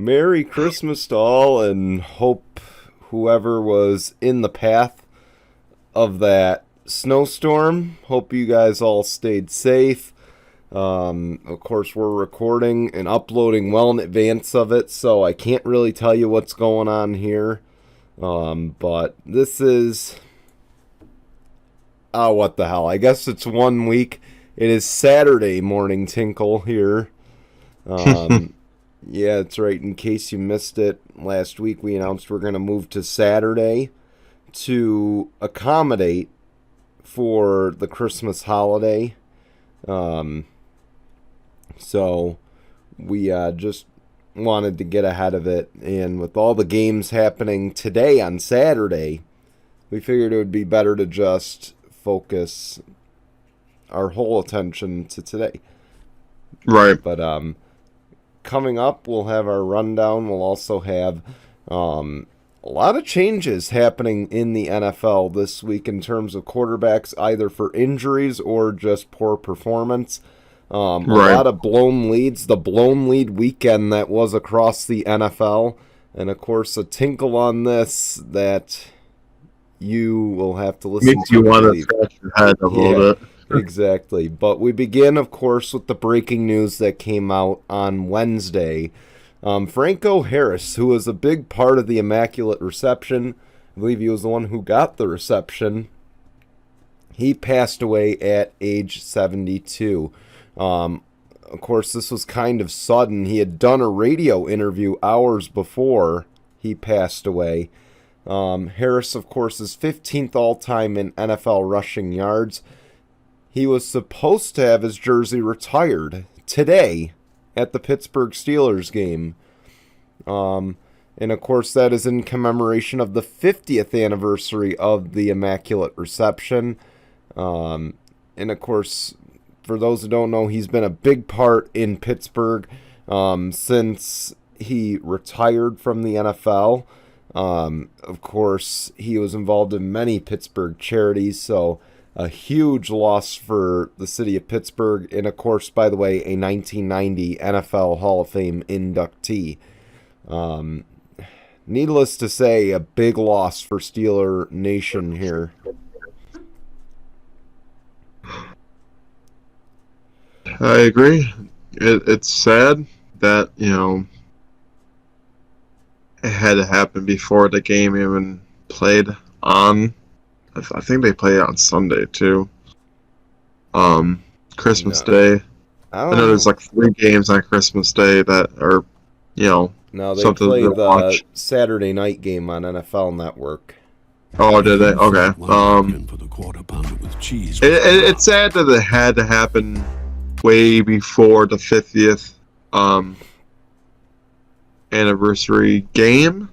Merry Christmas to all, and hope whoever was in the path of that snowstorm, hope you guys all stayed safe. Of course, we're recording and uploading well in advance of it, so I can't really tell you what's going on here. But this is... Oh, what the hell. I guess it's 1 week. It is Saturday morning Tinkle here. Yeah, that's right. In case you missed it, last week we announced we're going to move to Saturday to accommodate for the Christmas holiday. So we just wanted to get ahead of it. And with all the games happening today on Saturday, we figured it would be better to just focus our whole attention to today. Right. But coming up, we'll have our rundown. We'll also have a lot of changes happening in the NFL this week in terms of quarterbacks, either for injuries or just poor performance. A lot of blown leads, the blown lead weekend that was across the NFL. And, of course, a tinkle on this that you will have to listen Makes to. you want to scratch your head a little bit. Exactly. But we begin, of course, with the breaking news that came out on Wednesday. Franco Harris, who was a big part of the Immaculate Reception, I believe he was the one who got the reception, he passed away at age 72. Of course, this was kind of sudden. He had done a radio interview hours before he passed away. Harris, of course, is 15th all-time in NFL rushing yards. He was supposed to have his jersey retired today at the Pittsburgh Steelers game. And, of course, that is in commemoration of the 50th anniversary of the Immaculate Reception. And, of course, for those who don't know, he's been a big part in Pittsburgh since he retired from the NFL. Of course, he was involved in many Pittsburgh charities, so a huge loss for the city of Pittsburgh. And, of course, by the way, a 1990 NFL Hall of Fame inductee. Needless to say, a big loss for Steeler Nation here. I agree. It's sad that, it had to happen before the game even played on. I think they played on Sunday, too. Christmas Day. I know there's like 3 games on Christmas Day that are, No, they something played to the watch. Saturday night game on NFL Network. Oh, did they? Okay. It's sad that it had to happen way before the 50th anniversary game.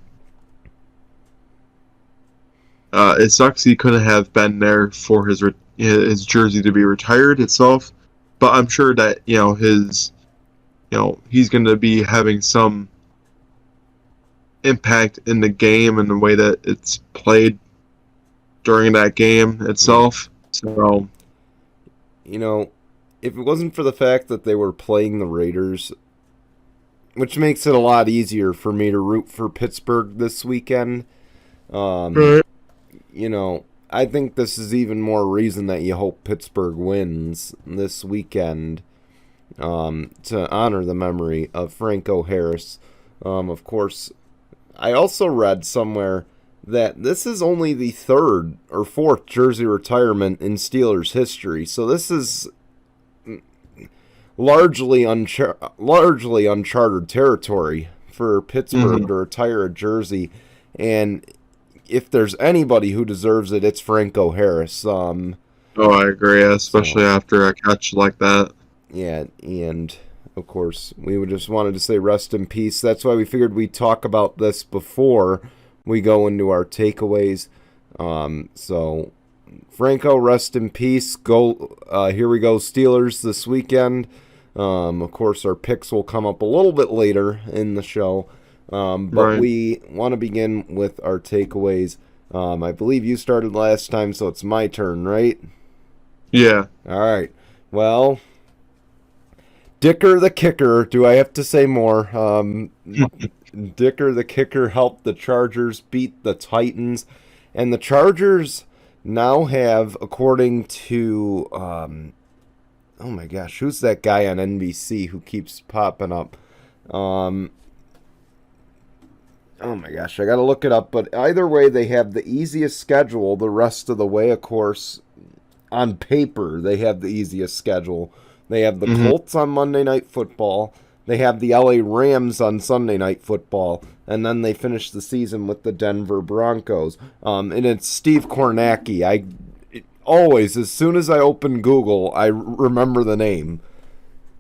It sucks he couldn't have been there for his jersey to be retired itself, but I'm sure that he's going to be having some impact in the game and the way that it's played during that game itself. So, if it wasn't for the fact that they were playing the Raiders, which makes it a lot easier for me to root for Pittsburgh this weekend. right. I think this is even more reason that you hope Pittsburgh wins this weekend to honor the memory of Franco Harris. Of course, I also read somewhere that this is only the 3rd or 4th jersey retirement in Steelers history. So this is largely uncharted territory for Pittsburgh to retire a jersey. And if there's anybody who deserves it, it's Franco Harris. I agree, especially after a catch like that. Yeah, and of course, we just wanted to say rest in peace. That's why we figured we'd talk about this before we go into our takeaways. So, Franco, rest in peace. Here we go, Steelers this weekend. Of course, our picks will come up a little bit later in the show. But Right. we want to begin with our takeaways. I believe you started last time, so it's my turn, right? Yeah. All right. Well, Dicker the kicker. Do I have to say more? Dicker the kicker helped the Chargers beat the Titans. And the Chargers now have, according to, oh my gosh, who's that guy on NBC who keeps popping up? Oh my gosh, I gotta look it up. But either way, they have the easiest schedule the rest of the way, of course. On paper, they have the easiest schedule. They have the Colts on Monday Night Football. They have the LA Rams on Sunday Night Football. And then they finish the season with the Denver Broncos. And it's Steve Kornacki. Always, as soon as I open Google, I remember the name.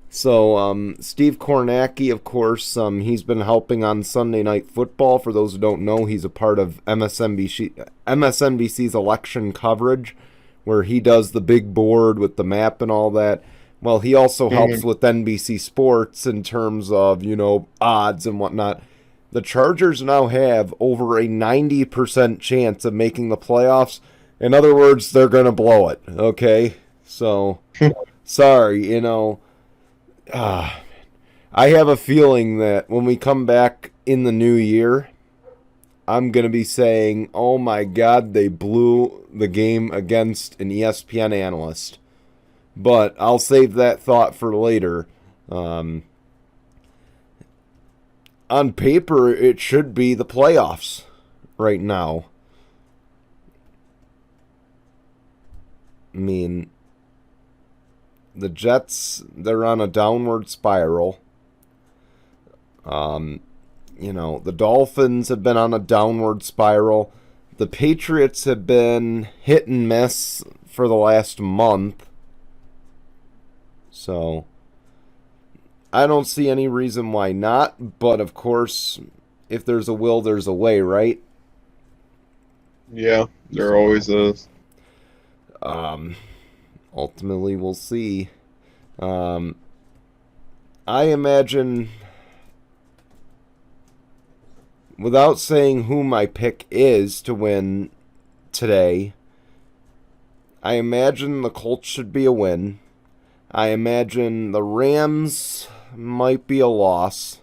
So, Steve Kornacki, of course, he's been helping on Sunday Night Football. For those who don't know, he's a part of MSNBC's election coverage, where he does the big board with the map and all that. Well, he also helps with NBC Sports in terms of, odds and whatnot. The Chargers now have over a 90% chance of making the playoffs. In other words, they're going to blow it, okay? So, sorry, I have a feeling that when we come back in the new year, I'm going to be saying, oh my God, they blew the game against an ESPN analyst. But I'll save that thought for later. On paper, it should be the playoffs right now. I mean, the Jets, they're on a downward spiral. The Dolphins have been on a downward spiral. The Patriots have been hit and miss for the last month. So, I don't see any reason why not. But, of course, if there's a will, there's a way, right? Yeah, there always is. Ultimately, we'll see. I imagine, without saying who my pick is to win today, I imagine the Colts should be a win. I imagine the Rams might be a loss.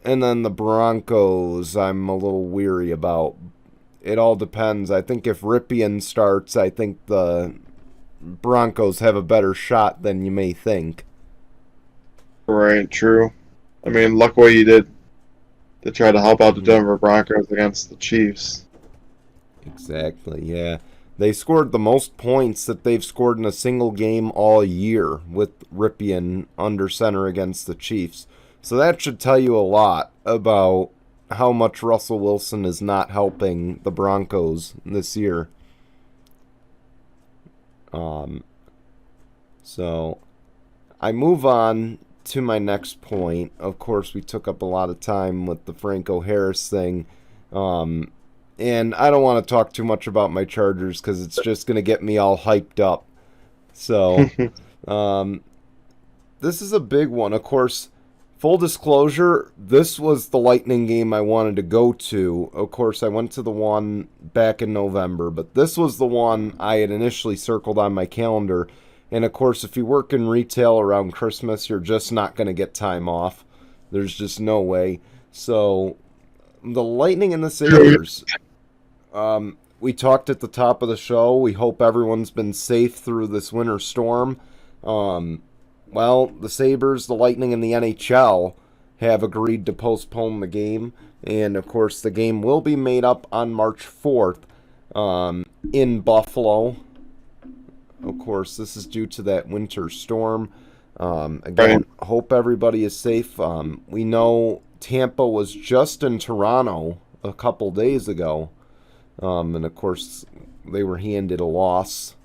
And then the Broncos, I'm a little weary about. It all depends. I think if Ripien starts, I think the Broncos have a better shot than you may think. Right, true. I mean, look what you did to try to help out the Denver Broncos against the Chiefs. Exactly, yeah. They scored the most points that they've scored in a single game all year with Ripien under center against the Chiefs. So that should tell you a lot about how much Russell Wilson is not helping the Broncos this year. So I move on to my next point. Of course, we took up a lot of time with the Franco Harris thing. And I don't want to talk too much about my Chargers because it's just going to get me all hyped up. So, this is a big one. Of course, full disclosure, this was the Lightning game I wanted to go to. Of course, I went to the one back in November, but this was the one I had initially circled on my calendar. And, of course, if you work in retail around Christmas, you're just not going to get time off. There's just no way. So, the Lightning and the Sabres. We talked at the top of the show. We hope everyone's been safe through this winter storm. Well, the Sabres, the Lightning, and the NHL have agreed to postpone the game. And, of course, the game will be made up on March 4th in Buffalo. Of course, this is due to that winter storm. Again, hope everybody is safe. We know Tampa was just in Toronto a couple days ago. And, of course, they were handed a loss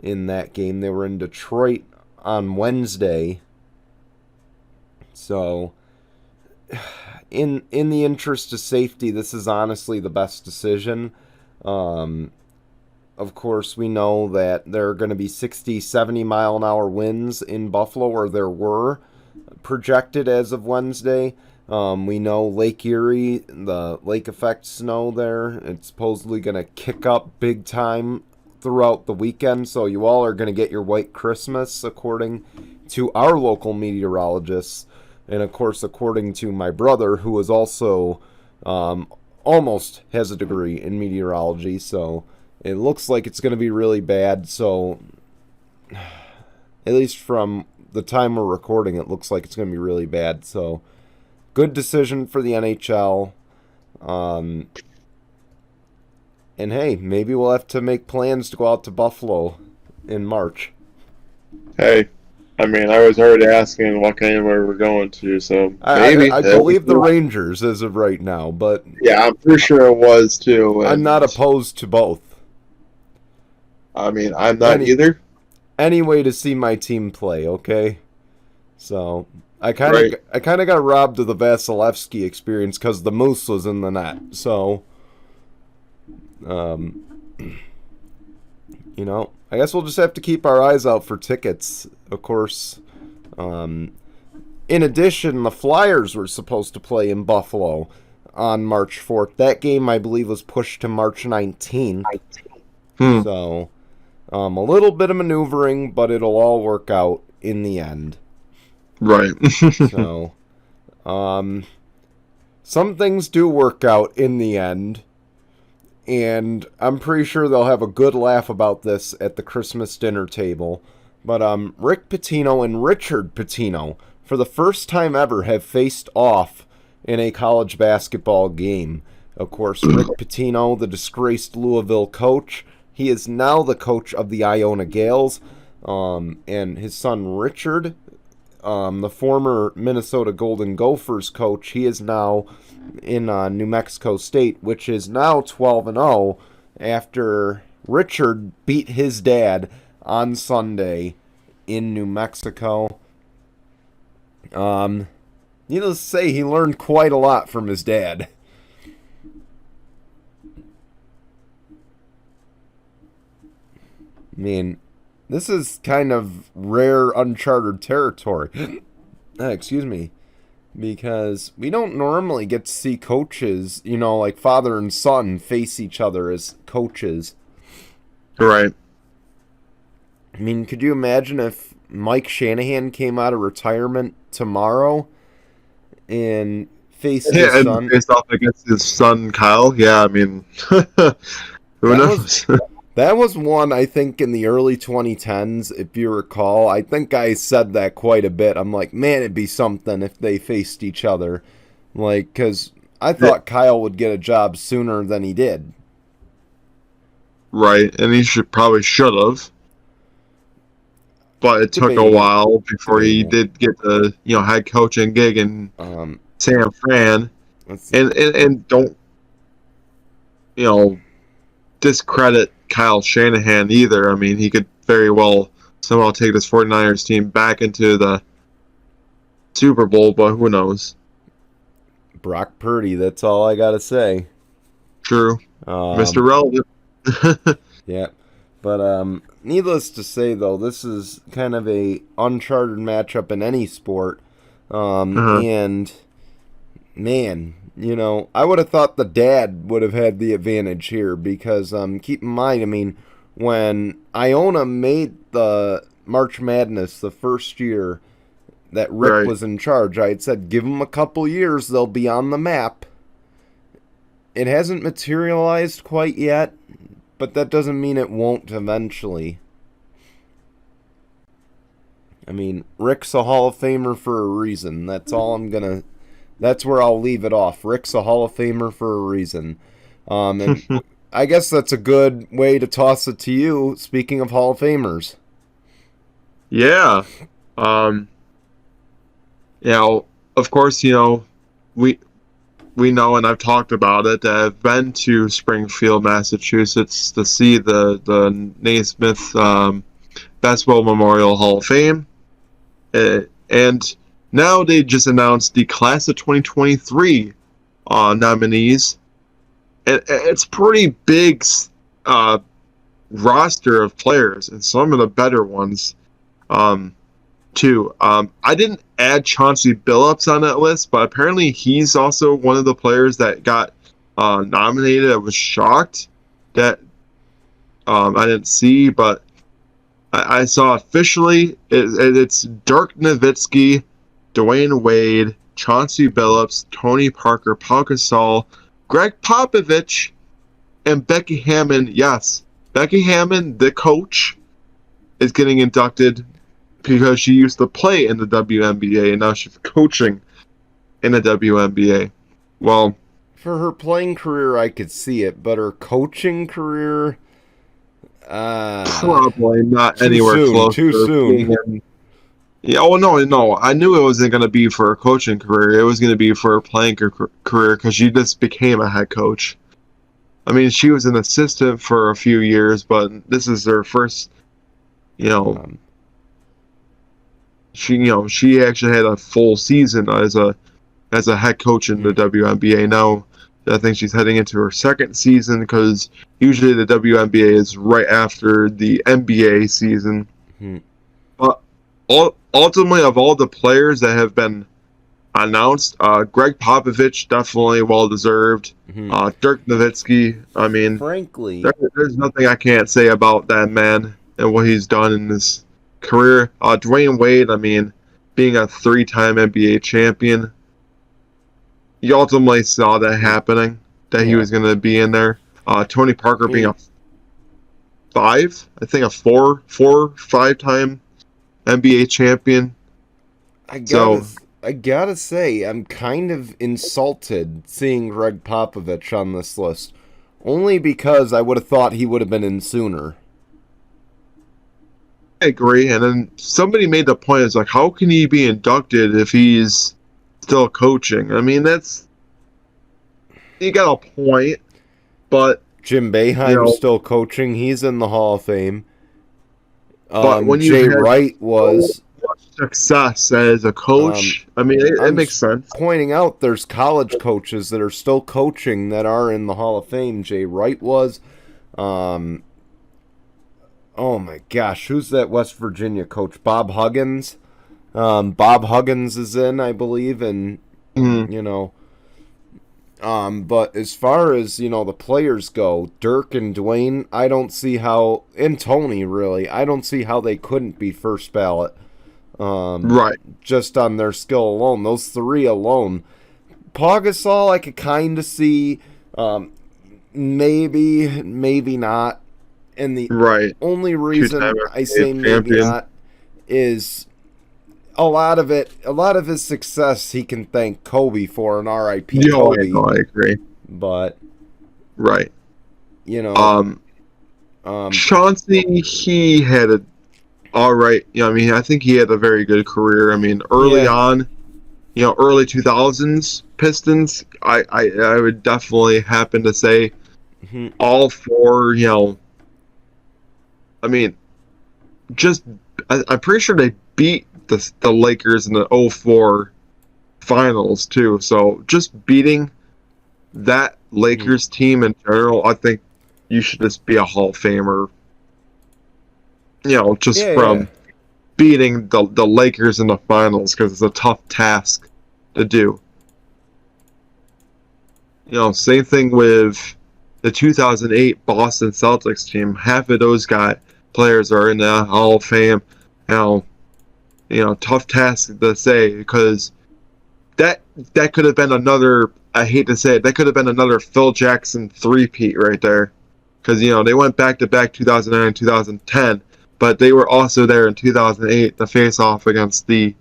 in that game. They were in Detroit on Wednesday. So, in the interest of safety, this is honestly the best decision. Of course, we know that there are going to be 60, 70-mile-an-hour winds in Buffalo, or there were projected as of Wednesday. We know Lake Erie, the lake effect snow there, it's supposedly going to kick up big time throughout the weekend, so you all are going to get your white Christmas, according to our local meteorologists. And of course, according to my brother, who is also almost has a degree in meteorology, so it looks like it's going to be really bad. So at least from the time we're recording, it looks like it's going to be really bad. So good decision for the NHL. And hey, maybe we'll have to make plans to go out to Buffalo in March. Hey, I mean, I was already asking what kind of where we're going to, so maybe. I believe the Rangers as of right now, but Yeah, I'm pretty sure it was too. I'm not opposed to both. I mean, I'm not either. Any way to see my team play, okay? So I kind of got robbed of the Vasilevsky experience because the Moose was in the net. So, you know, I guess we'll just have to keep our eyes out for tickets. Of course, in addition, the Flyers were supposed to play in Buffalo on March 4th. That game, I believe, was pushed to March 19th. So, a little bit of maneuvering, but it'll all work out in the end. Right. So, some things do work out in the end. And I'm pretty sure they'll have a good laugh about this at the Christmas dinner table. But Rick Pitino and Richard Pitino, for the first time ever, have faced off in a college basketball game. Of course, Rick Pitino, the disgraced Louisville coach, he is now the coach of the Iona Gales. And his son Richard, the former Minnesota Golden Gophers coach, he is now in New Mexico State, which is now 12-0 after Richard beat his dad on Sunday in New Mexico. Needless to say, he learned quite a lot from his dad. I mean, this is kind of rare, uncharted territory. Excuse me. Because we don't normally get to see coaches, you know, like father and son face each other as coaches. Right. I mean, could you imagine if Mike Shanahan came out of retirement tomorrow and faced his son? And faced off against his son, Kyle. Yeah, I mean, who knows? That was one, I think, in the early 2010s, if you recall. I think I said that quite a bit. I'm like, man, it'd be something if they faced each other. Like, because I thought Kyle would get a job sooner than he did. Right, and he probably should have. But it took a while before he did get the head coaching gig in San Fran. And don't discredit Kyle Shanahan either. I mean, he could very well somehow take this 49ers team back into the Super Bowl, but who knows? Brock Purdy, that's all I gotta say. True. Mr. Relevant. Yeah. But needless to say, though, this is kind of a uncharted matchup in any sport. And, man, I would have thought the dad would have had the advantage here because keep in mind, I mean, when Iona made the March Madness the first year that Rick was in charge, I had said, give them a couple years, they'll be on the map. It hasn't materialized quite yet, but that doesn't mean it won't eventually. I mean, Rick's a Hall of Famer for a reason. That's all I'm going to... That's where I'll leave it off. Rick's a Hall of Famer for a reason. And I guess that's a good way to toss it to you, speaking of Hall of Famers. Yeah. Of course, we know, and I've talked about it, I've been to Springfield, Massachusetts to see the Naismith Basketball Memorial Hall of Fame. And now they just announced the class of 2023 nominees. It's pretty big roster of players, and some of the better ones too. I didn't add Chauncey Billups on that list, but apparently he's also one of the players that got nominated. I was shocked that I didn't see, but I saw officially it's Dirk Nowitzki, Dwayne Wade, Chauncey Billups, Tony Parker, Pau Gasol, Greg Popovich, and Becky Hammon. Yes, Becky Hammon, the coach, is getting inducted because she used to play in the WNBA and now she's coaching in the WNBA. Well, For her playing career, I could see it, but her coaching career, probably not too anywhere soon, close too to soon. being in. Yeah, oh no. I knew it wasn't going to be for a coaching career. It was going to be for a playing career because she just became a head coach. I mean, she was an assistant for a few years, but this is her first. You know, Um, she actually had a full season as a head coach in the WNBA. Now, I think she's heading into her second season because usually the WNBA is right after the NBA season. hmm. But ultimately, of all the players that have been announced, Greg Popovich definitely well deserved. Dirk Nowitzki, I mean, Frankly, there's nothing I can't say about that man and what he's done in his career. Dwayne Wade, I mean, being a 3-time NBA champion, you ultimately saw that happening, that he Yeah. was going to be in there. Tony Parker being a four, 5-time NBA champion. I gotta say, I'm kind of insulted seeing Greg Popovich on this list, only because I would have thought he would have been in sooner. I agree. And then somebody made the point, it's like, how can he be inducted if he's still coaching? I mean, you got a point, but Jim Boeheim's still coaching. He's in the Hall of Fame. but when Jay you have Wright was. so much success as a coach, I mean, it makes sense. Pointing out there's college coaches that are still coaching that are in the Hall of Fame. Jay Wright was. Oh my gosh, who's that West Virginia coach? Bob Huggins. Bob Huggins is in, I believe, and you know. But as far as, the players go, Dirk and Dwayne, I don't see how, and Tony really, I don't see how they couldn't be first ballot. Right. Just on their skill alone. Those three alone. Pau Gasol, I could kind of see, maybe not. And the only reason I say maybe not is a lot of his success he can thank Kobe for, and R.I.P. Kobe. No, I agree. But Chauncey, he had a all right. I mean, I think he had a very good career. I mean, early on, early 2000s Pistons, I would definitely happen to say all four. I mean, I'm pretty sure they beat the Lakers in the 2004 finals too. So just beating that Lakers team in general, I think you should just be a Hall of Famer. From beating the Lakers in the finals, because it's a tough task to do. Same thing with the 2008 Boston Celtics team. Half of those players are in the Hall of Fame. Tough task to say, because that could have been another, I hate to say it, that could have been another Phil Jackson three-peat right there. Because, they went back-to-back 2009 and 2010, but they were also there in 2008 to face off against the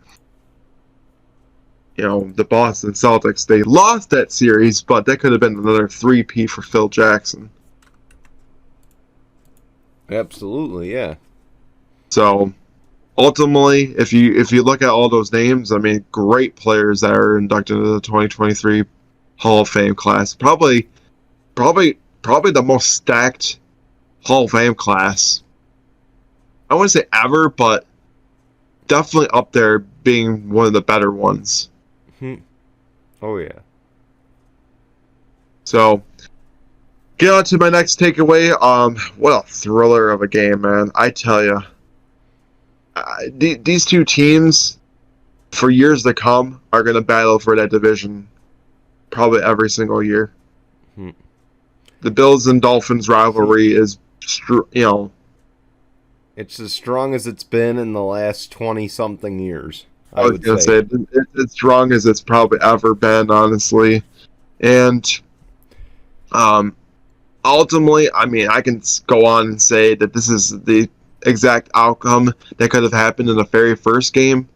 Boston Celtics. They lost that series, but that could have been another three-peat for Phil Jackson. Absolutely, yeah. So, ultimately, if you look at all those names, I mean, great players that are inducted into the 2023 Hall of Fame class. Probably the most stacked Hall of Fame class. I wouldn't say ever, but definitely up there being one of the better ones. Oh, yeah. So, get on to my next takeaway. What a thriller of a game, man. I tell you. These two teams, for years to come, are going to battle for that division probably every single year. The Bills and Dolphins rivalry is, it's as strong as it's been in the last 20-something years. I I was would gonna say. say it's as strong as it's probably ever been, honestly. And um, ultimately, I mean, I can go on and say that this is the exact outcome that could have happened in the very first game.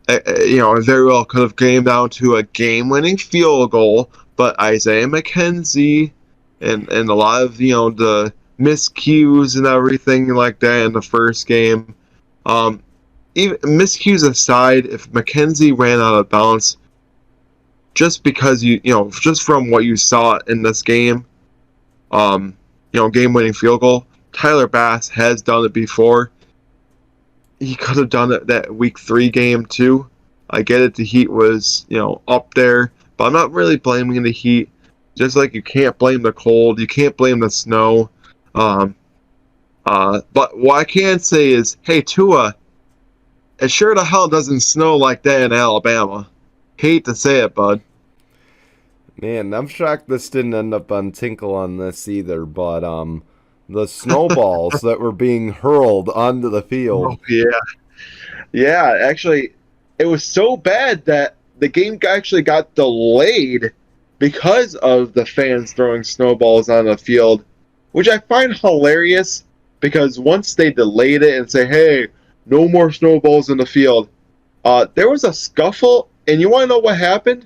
It very well could have came down to a game-winning field goal, but Isaiah McKenzie and a lot of the miscues and everything like that in the first game. Even miscues aside, if McKenzie ran out of bounds, just because just from what you saw in this game, game-winning field goal. Tyler Bass has done it before. He could have done it that week 3 game too. I get it. The Heat was up there, but I'm not really blaming the Heat. Just like you can't blame the cold, you can't blame the snow. But what I can say is, hey Tua, it sure the hell doesn't snow like that in Alabama. Hate to say it, bud. Man, I'm shocked this didn't end up on Tinkle on this either, but the snowballs that were being hurled onto the field. Oh yeah, yeah. Actually, it was so bad that the game actually got delayed because of the fans throwing snowballs on the field, which I find hilarious. Because once they delayed it and say, "Hey, no more snowballs in the field," there was a scuffle, and you want to know what happened?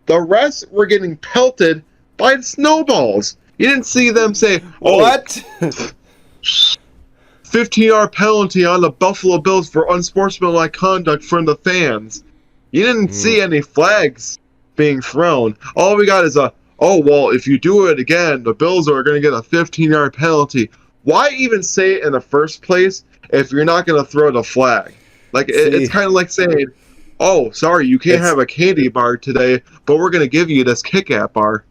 The refs were getting pelted by snowballs. You didn't see them say, "Oh, What? 15-yard penalty on the Buffalo Bills for unsportsmanlike conduct from the fans." You didn't see any flags being thrown. All we got is oh, well, if you do it again, the Bills are going to get a 15-yard penalty. Why even say it in the first place if you're not going to throw the flag? Like, it's kind of like saying, oh, sorry, you can't have a candy bar today, but we're going to give you this Kit Kat bar.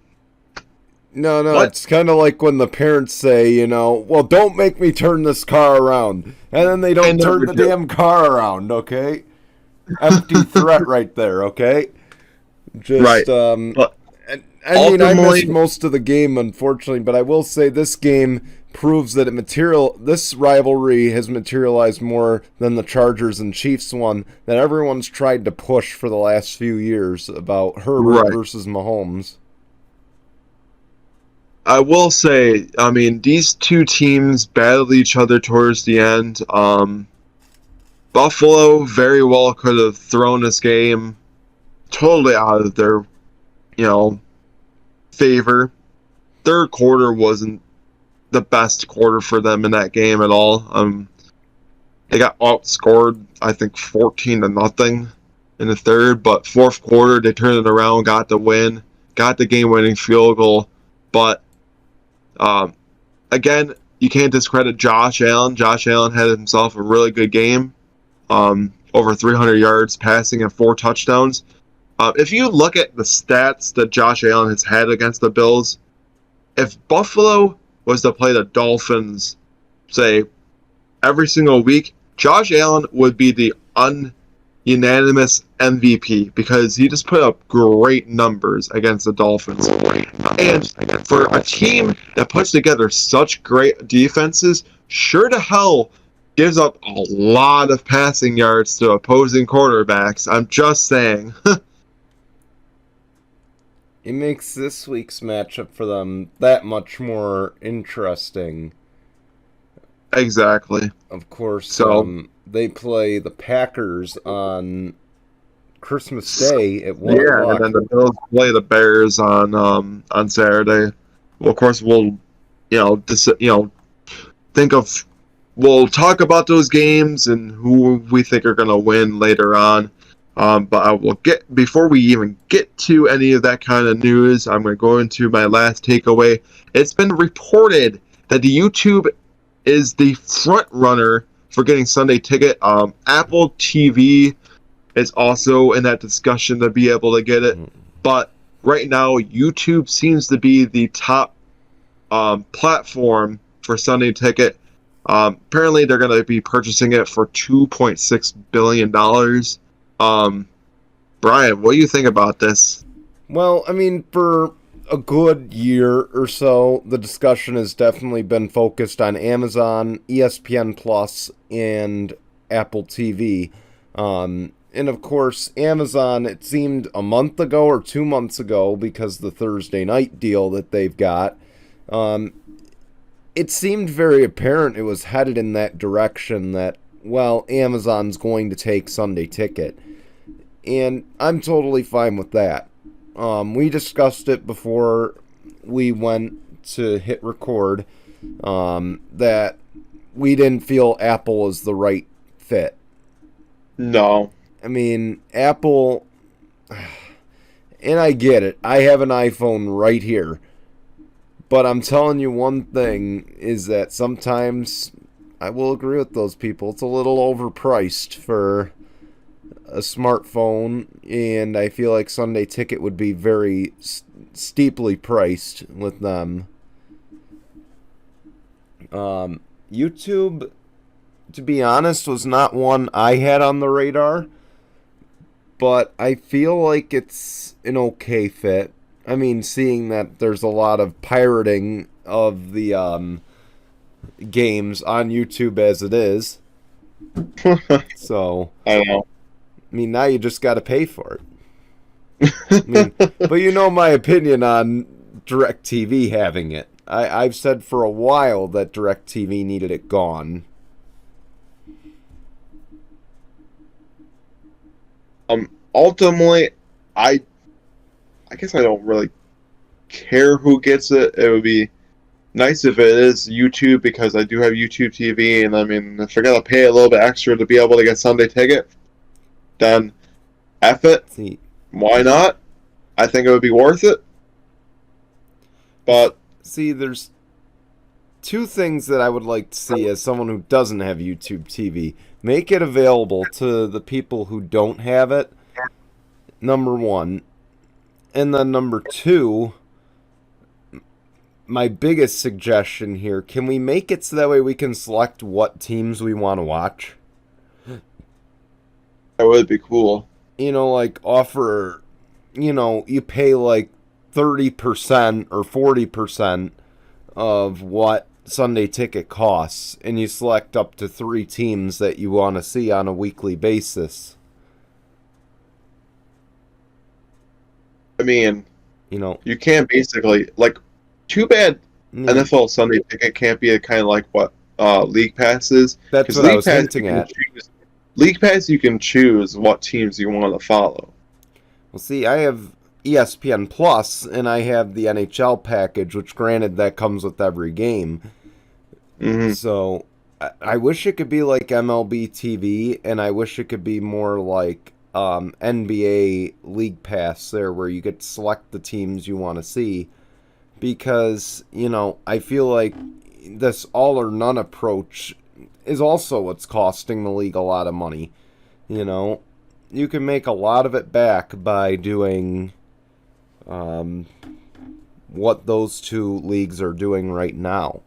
No, What? it's kind of like when the parents say, well, don't make me turn this car around. And then they don't turn the damn car around, okay? Empty threat right there, okay? Just, right. But I mean, I missed most of the game, unfortunately, but I will say this game proves that this rivalry has materialized more than the Chargers and Chiefs one that everyone's tried to push for the last few years about Herbert versus Mahomes. I will say, I mean, these two teams battled each other towards the end. Buffalo very well could have thrown this game totally out of their, favor. Third quarter wasn't the best quarter for them in that game at all. They got outscored, I think, 14-0 in the third, but fourth quarter they turned it around, got the win, got the game-winning field goal. But again, you can't discredit Josh Allen. Josh Allen had himself a really good game, over 300 yards passing and 4 touchdowns. If you look at the stats that Josh Allen has had against the Bills, if Buffalo was to play the Dolphins, say, every single week, Josh Allen would be the unanimous MVP because he just put up great numbers against the Dolphins. And for a team that puts together such great defenses, sure to hell gives up a lot of passing yards to opposing quarterbacks. I'm just saying. It makes this week's matchup for them that much more interesting. Exactly. Of course, so they play the Packers on Christmas Day at 1 o'clock. And then the Bills play the Bears on Saturday. Well, of course, we'll we'll talk about those games and who we think are going to win later on. But I will before we even get to any of that kind of news, I'm going to go into my last takeaway. It's been reported that the YouTube is the front runner for getting Sunday Ticket. Apple TV is also in that discussion to be able to get it. But right now, YouTube seems to be the top platform for Sunday Ticket. Apparently, they're going to be purchasing it for $2.6 billion. Brian, what do you think about this? Well, I mean, for a good year or so, the discussion has definitely been focused on Amazon, ESPN Plus, and Apple TV. And of course, Amazon, it seemed a month ago or 2 months ago, because the Thursday night deal that they've got, it seemed very apparent it was headed in that direction that, well, Amazon's going to take Sunday Ticket. And I'm totally fine with that. We discussed it before we went to hit record, that we didn't feel Apple was the right fit. No. I mean, Apple, and I get it. I have an iPhone right here. But I'm telling you one thing is that sometimes I will agree with those people. It's a little overpriced for a smartphone, and I feel like Sunday Ticket would be very steeply priced with them. YouTube, to be honest, was not one I had on the radar, but I feel like it's an okay fit. I mean, seeing that there's a lot of pirating of the games on YouTube as it is. So, I know. I mean, now you just got to pay for it. I mean, but you know my opinion on DirecTV having it. I've said for a while that DirecTV needed it gone. Ultimately, I guess I don't really care who gets it. It would be nice if it is YouTube, because I do have YouTube TV, and I mean, if I gotta pay a little bit extra to be able to get Sunday Ticket, then F it. See, why not? I think it would be worth it. But see, there's two things that I would like to see as someone who doesn't have YouTube TV. Make it available to the people who don't have it, number one. And then number two, my biggest suggestion here, can we make it so that way we can select what teams we want to watch? that would be cool. You know, like offer, you pay like 30% or 40% of what Sunday Ticket costs, and you select up to 3 teams that you want to see on a weekly basis. I mean, You know, you can't basically, like, too bad NFL Sunday Ticket can't be a kind of like what League Pass is. That's 'Cause what I League was Pass, hinting at. League Pass, you can choose what teams you want to follow. Well, see, I have ESPN Plus, and I have the NHL package, which granted that comes with every game. Mm-hmm. So I wish it could be like MLB TV, and I wish it could be more like NBA League Pass there, where you get to select the teams you want to see. Because, I feel like this all or none approach is also what's costing the league a lot of money. You can make a lot of it back by doing what those two leagues are doing right now.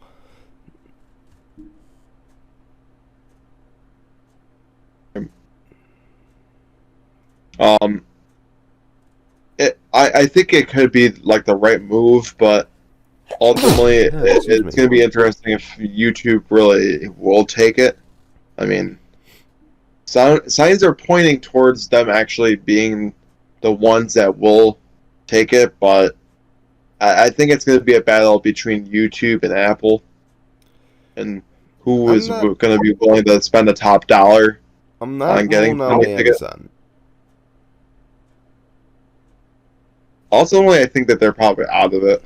I think it could be like the right move, but ultimately it's going to be interesting if YouTube really will take it. I mean, signs are pointing towards them actually being the ones that will take it, but I think it's going to be a battle between YouTube and Apple, and who is going to be willing to spend the top dollar on getting Amazon. Ultimately, I think that they're probably out of it.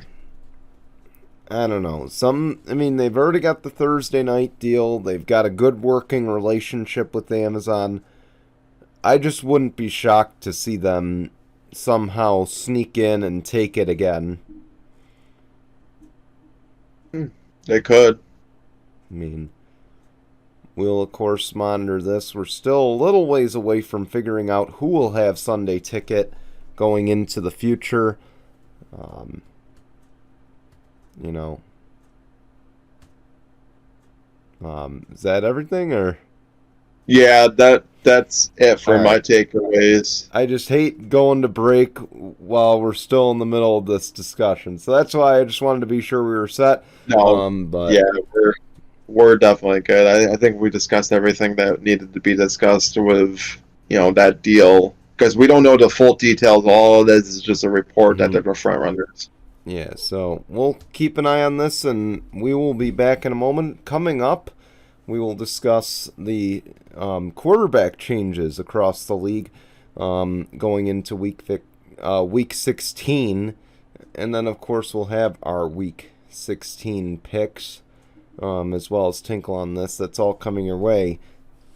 I don't know. They've already got the Thursday night deal. They've got a good working relationship with Amazon. I just wouldn't be shocked to see them somehow sneak in and take it again. They could. I mean, we'll of course monitor this. We're still a little ways away from figuring out who will have Sunday Ticket going into the future. Is that everything, or? Yeah, that's it for my takeaways. I just hate going to break while we're still in the middle of this discussion, so that's why I just wanted to be sure we were set. But yeah, we're definitely good. I think we discussed everything that needed to be discussed with that deal, because we don't know the full details. All of this is just a report that they're the front runners. Yeah, so we'll keep an eye on this, and we will be back in a moment. Coming up, we will discuss the quarterback changes across the league going into week 16. And then, of course, we'll have our week 16 picks as well as Tinkle on this. That's all coming your way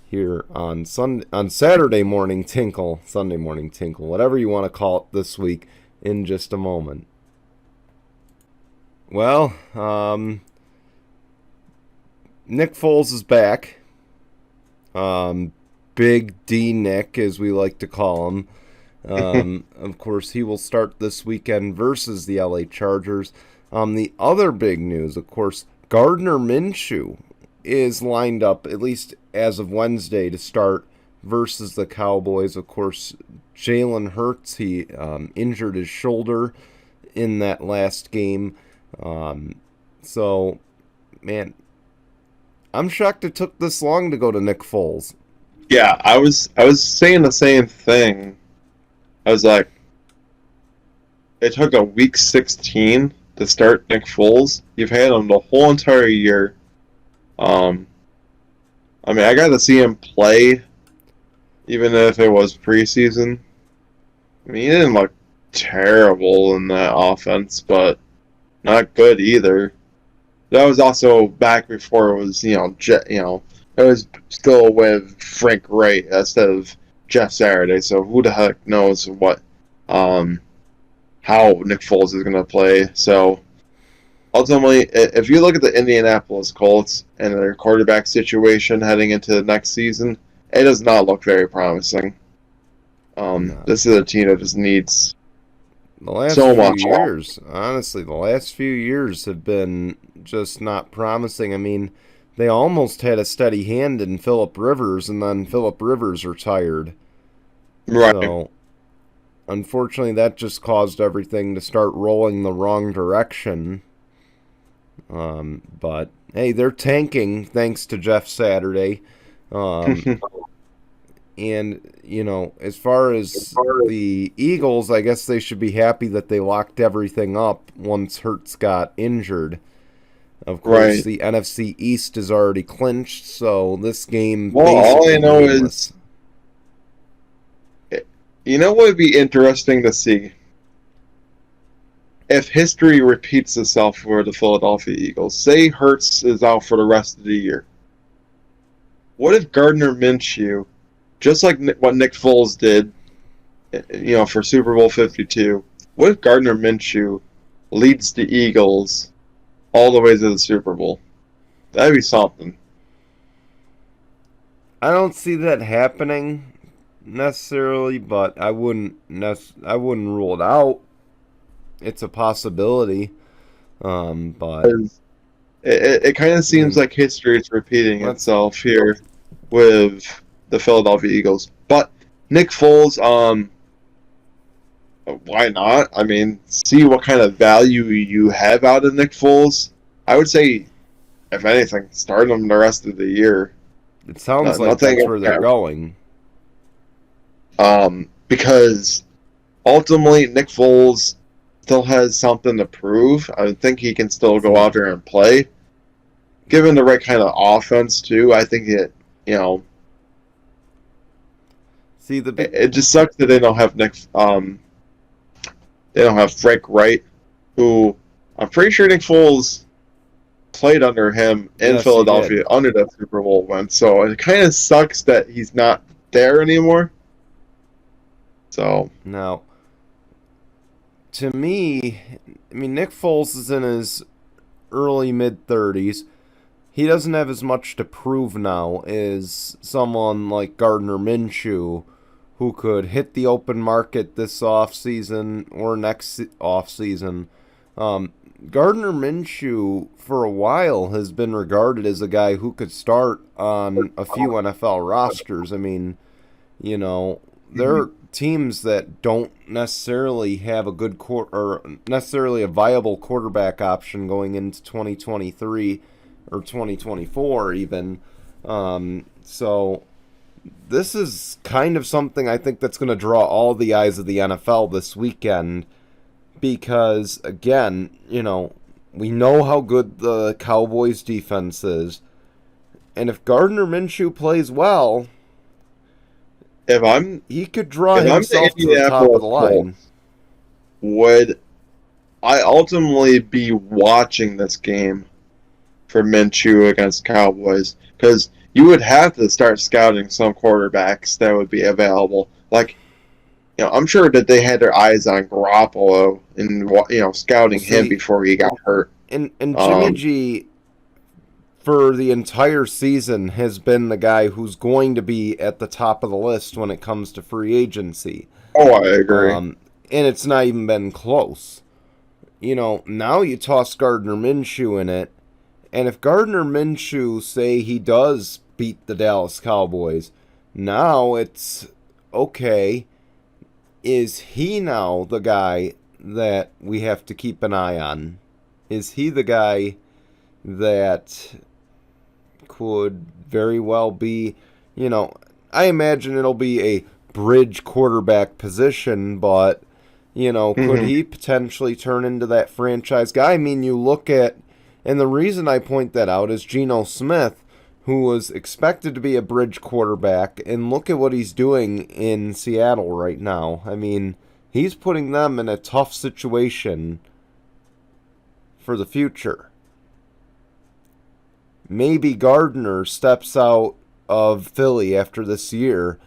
here on Saturday morning Tinkle, Sunday morning Tinkle, whatever you want to call it this week, in just a moment. Well, Nick Foles is back. Big D Nick, as we like to call him. Of course, he will start this weekend versus the LA Chargers. The other big news, of course, Gardner Minshew is lined up, at least as of Wednesday, to start versus the Cowboys. Of course, Jalen Hurts, he injured his shoulder in that last game. So, man, I'm shocked it took this long to go to Nick Foles. Yeah, I was saying the same thing. I was like, it took a week 16 to start Nick Foles. You've had him the whole entire year. I got to see him play, even if it was preseason. He didn't look terrible in that offense, but not good either. That was also back before it was, it was still with Frank Wright instead of Jeff Saturday. So who the heck knows how Nick Foles is going to play. So ultimately, if you look at the Indianapolis Colts and their quarterback situation heading into the next season, it does not look very promising. No. This is a team that just needs the last so few much years. Honestly, the last few years have been just not promising. They almost had a steady hand in Phillip Rivers, and then Phillip Rivers retired. Right. So, unfortunately, that just caused everything to start rolling the wrong direction. But, hey, they're tanking thanks to Jeff Saturday. And, as far as the Eagles, I guess they should be happy that they locked everything up once Hurts got injured. Of course, the NFC East is already clinched, so this game. Well, all I know is, what would be interesting to see? If history repeats itself for the Philadelphia Eagles, say Hurts is out for the rest of the year. What if Gardner Minshew, just like what Nick Foles did, for Super Bowl 52, what if Gardner Minshew leads the Eagles all the way to the Super Bowl? That'd be something. I don't see that happening necessarily, but I wouldn't rule it out. It's a possibility, but it kind of seems like history is repeating itself here with the Philadelphia Eagles. But Nick Foles, why not? See what kind of value you have out of Nick Foles. I would say, if anything, start him the rest of the year. It sounds like that's where they're going. Because ultimately, Nick Foles still has something to prove. I think he can still go out there and play. Given the right kind of offense, too, I think it just sucks that they don't have they don't have Frank Wright, who I'm pretty sure Nick Foles played under him in Philadelphia under that Super Bowl win. So it kind of sucks that he's not there anymore. So now, to me, Nick Foles is in his early mid-30s. He doesn't have as much to prove now as someone like Gardner Minshew, who could hit the open market this offseason or next offseason. Gardner Minshew, for a while, has been regarded as a guy who could start on a few NFL rosters. There are teams that don't necessarily have a good or necessarily a viable quarterback option going into 2023 or 2024 even. So this is kind of something I think that's going to draw all the eyes of the NFL this weekend because, again, we know how good the Cowboys defense is. And if Gardner Minshew plays well, he could draw himself to the top of the line. Colts, would I ultimately be watching this game for Minshew against Cowboys? Because you would have to start scouting some quarterbacks that would be available. Like, I'm sure that they had their eyes on Garoppolo and scouting him before he got hurt. And Jimmy G, for the entire season, has been the guy who's going to be at the top of the list when it comes to free agency. Oh, I agree. And it's not even been close. Now you toss Gardner Minshew in it, and if Gardner Minshew, say he does beat the Dallas Cowboys, now it's, okay, is he now the guy that we have to keep an eye on? Is he the guy that could very well be, I imagine it'll be a bridge quarterback position, but, could he potentially turn into that franchise guy? I mean, you look at, and the reason I point that out is Geno Smith, who was expected to be a bridge quarterback, and look at what he's doing in Seattle right now. I mean, he's putting them in a tough situation for the future. Maybe Gardner steps out of Philly after this year,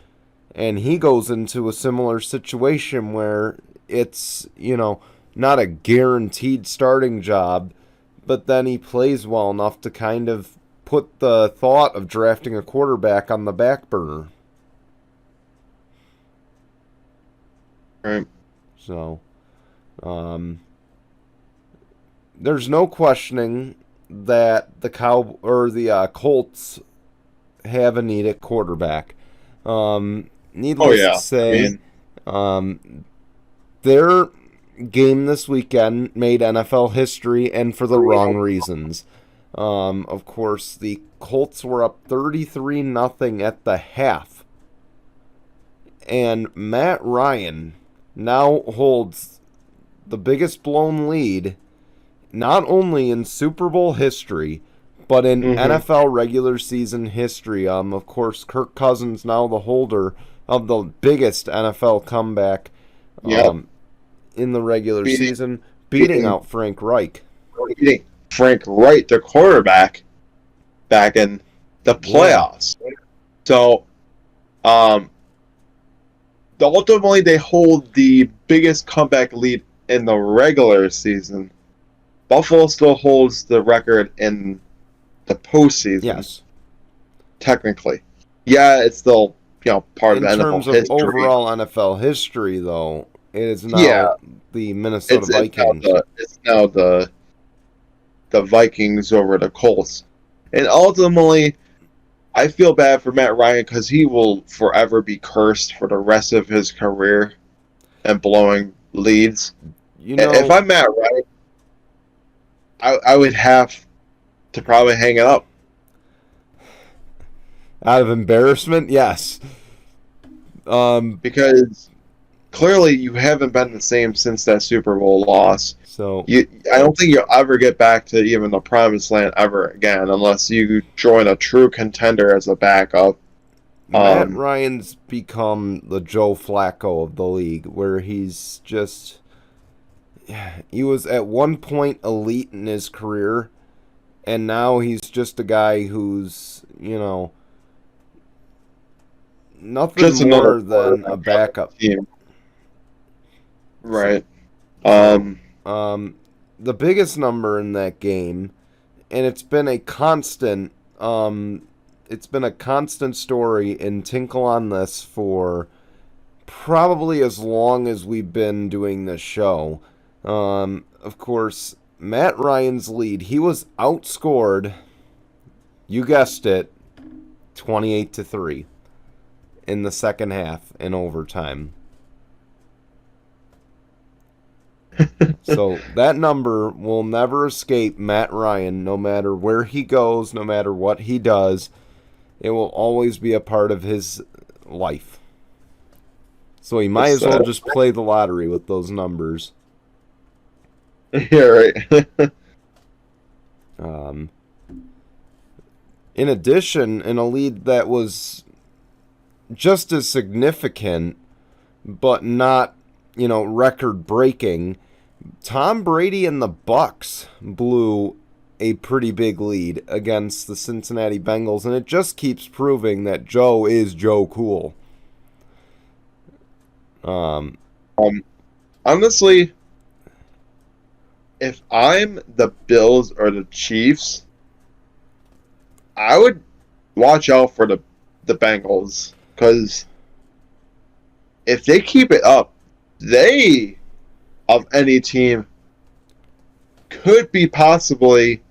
and he goes into a similar situation where it's, not a guaranteed starting job, but then he plays well enough to kind of put the thought of drafting a quarterback on the back burner. Right. So, there's no questioning that the Colts have a need at quarterback. Needless to say, their game this weekend made NFL history, and for the wrong reasons. Of course, the Colts were up 33-0 at the half. And Matt Ryan now holds the biggest blown lead, not only in Super Bowl history, but in NFL regular season history. Of course, Kirk Cousins now the holder of the biggest NFL comeback in the regular season, beating out Frank Reich. Beating Frank Reich, the quarterback, back in the playoffs. Yeah. So, ultimately, they hold the biggest comeback lead in the regular season. Buffalo still holds the record in the postseason. Yes. Technically. Yeah, it's still, part of NFL history. In terms of overall NFL history, though, it is now the Minnesota Vikings. It's now the Vikings over the Colts. And ultimately, I feel bad for Matt Ryan because he will forever be cursed for the rest of his career and blowing leads. If I'm Matt Ryan, I would have to probably hang it up. Out of embarrassment? Yes. Because clearly you haven't been the same since that Super Bowl loss. So I don't think you'll ever get back to even the promised land ever again unless you join a true contender as a backup. Matt Ryan's become the Joe Flacco of the league, where he's just... He was at one point elite in his career, and now he's just a guy who's, nothing just more than a backup team. Right. The biggest number in that game, and it's been a constant story in Tinkle on this for probably as long as we've been doing this show. Of course, Matt Ryan's lead, he was outscored, you guessed it, 28-3 in the second half in overtime. So that number will never escape Matt Ryan, no matter where he goes, no matter what he does. It will always be a part of his life. So he might as well just play the lottery with those numbers. Yeah, right. In addition, in a lead that was just as significant, but not, record-breaking, Tom Brady and the Bucks blew a pretty big lead against the Cincinnati Bengals, and it just keeps proving that Joe is Joe Cool. Honestly, if I'm the Bills or the Chiefs, I would watch out for the Bengals, because if they keep it up, they, of any team, could be possibly,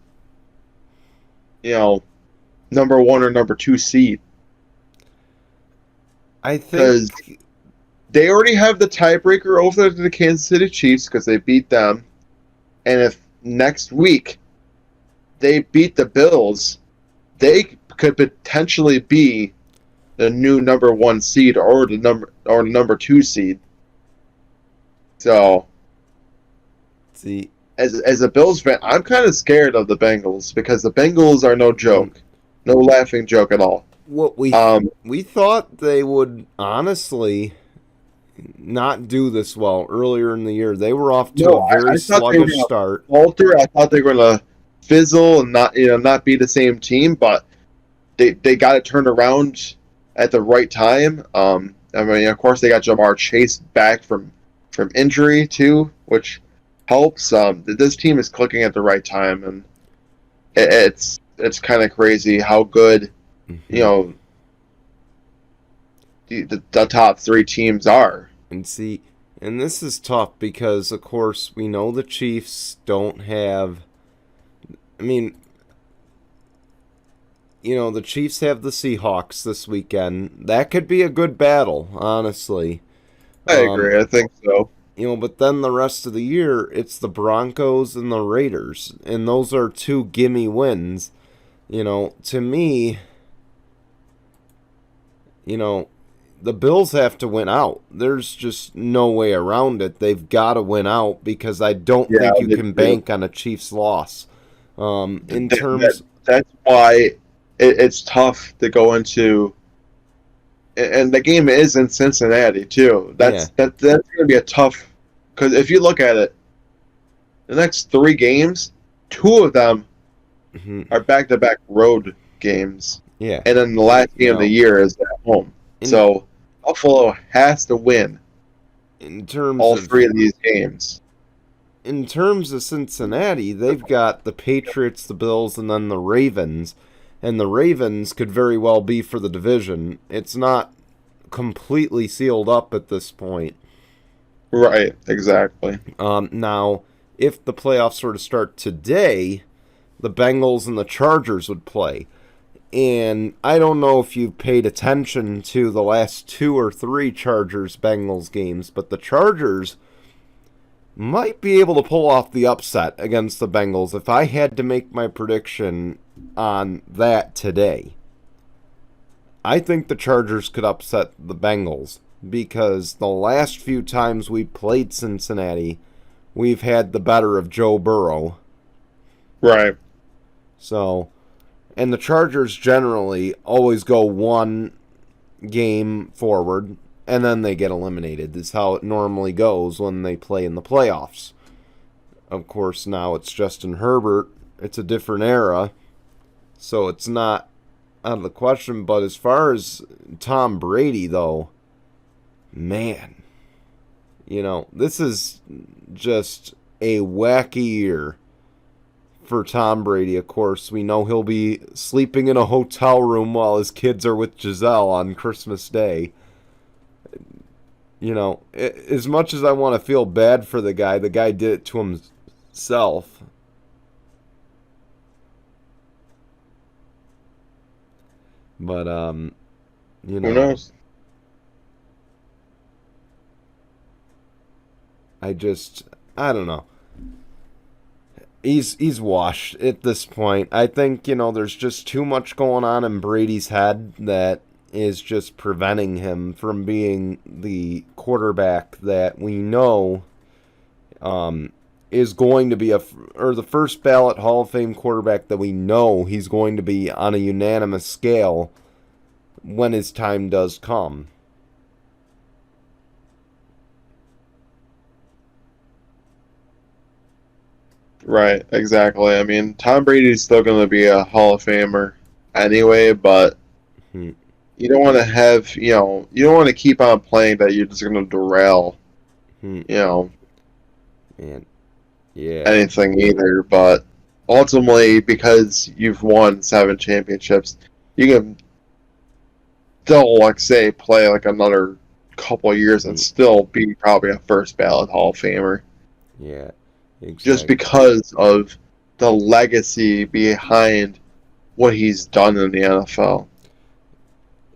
number 1 or number 2 seed. I think Because they already have the tiebreaker over the Kansas City Chiefs because they beat them. And if next week they beat the Bills, they could potentially be the new number 1 seed or the number 2 seed. So, see, as a Bills fan, I'm kind of scared of the Bengals because the Bengals are no joke, no laughing joke at all. what we thought they would honestly not do this well earlier in the year. They were off to a very sluggish start. Walter, I thought they were going to fizzle and not be the same team, but they got it turned around at the right time. Of course, they got Jamar Chase back from injury too, which helps. This team is clicking at the right time, and it's kind of crazy how good the top 3 teams are. And this is tough because, of course, we know the Chiefs don't have. The Chiefs have the Seahawks this weekend. That could be a good battle, honestly. I agree. I think so. But then the rest of the year, it's the Broncos and the Raiders. And those are 2 gimme wins. To me, the Bills have to win out. There's just no way around it. They've got to win out because I don't think you can bank on a Chiefs loss. That's why it's tough to go into, and the game is in Cincinnati too. That's going to be a tough, because if you look at it, the next 3 games, 2 of them are back-to-back road games. Yeah, and then the last game of the year is at home. So Buffalo has to win in terms all of 3 of these games. In terms of Cincinnati, they've got the Patriots, the Bills, and then the Ravens. And the Ravens could very well be for the division. It's not completely sealed up at this point. Right, exactly. Now, if the playoffs were to start today, the Bengals and the Chargers would play. And I don't know if you've paid attention to the last 2 or 3 Chargers-Bengals games, but the Chargers might be able to pull off the upset against the Bengals if I had to make my prediction on that today. I think the Chargers could upset the Bengals because the last few times we played Cincinnati, we've had the better of Joe Burrow. Right. So, and the Chargers generally always go 1 game forward and then they get eliminated. This is how it normally goes when they play in the playoffs. Of course, now it's Justin Herbert. It's a different era, so it's not out of the question. But as far as Tom Brady, though, man, this is just a wacky year for Tom Brady. Of course, we know he'll be sleeping in a hotel room while his kids are with Giselle on Christmas Day. As much as I want to feel bad for the guy did it to himself. But, Who knows? I don't know. He's washed at this point. I think, there's just too much going on in Brady's head that is just preventing him from being the quarterback that we know is going to be the first ballot Hall of Fame quarterback that we know he's going to be on a unanimous scale when his time does come. Right, exactly. I mean, Tom Brady's still going to be a Hall of Famer anyway, but you don't want to have, you don't want to keep on playing that you're just going to derail, Man. Yeah. anything either. But ultimately, because you've won 7 championships, you can still, like, say, play like another couple of years and still be probably a first ballot Hall of Famer. Yeah. Exactly. Just because of the legacy behind what he's done in the NFL.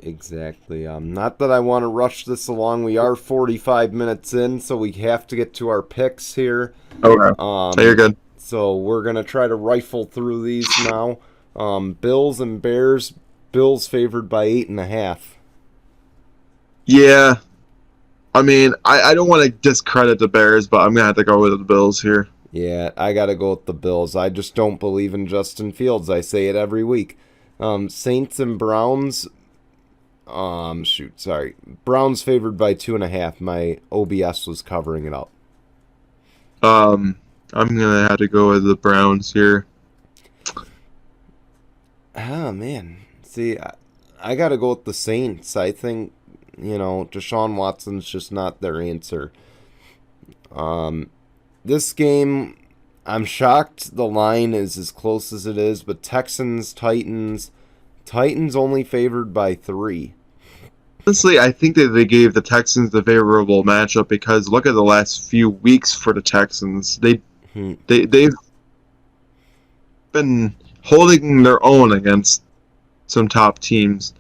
Exactly. Not that I want to rush this along. We are 45 minutes in, so we have to get to our picks here. Okay. You're good. So we're going to try to rifle through these now. Bills and Bears. Bills favored by 8.5. Yeah. I mean, I don't want to discredit the Bears, but I'm going to have to go with the Bills here. Yeah, I got to go with the Bills. I just don't believe in Justin Fields. I say it every week. Saints and Browns. Browns favored by 2.5. My OBS was covering it up. I'm going to have to go with the Browns here. Oh, man. See, I got to go with the Saints. I think, Deshaun Watson's just not their answer. This game, I'm shocked the line is as close as it is, but Titans only favored by 3. Honestly, I think that they gave the Texans the favorable matchup because look at the last few weeks for the Texans. They've been holding their own against some top teams.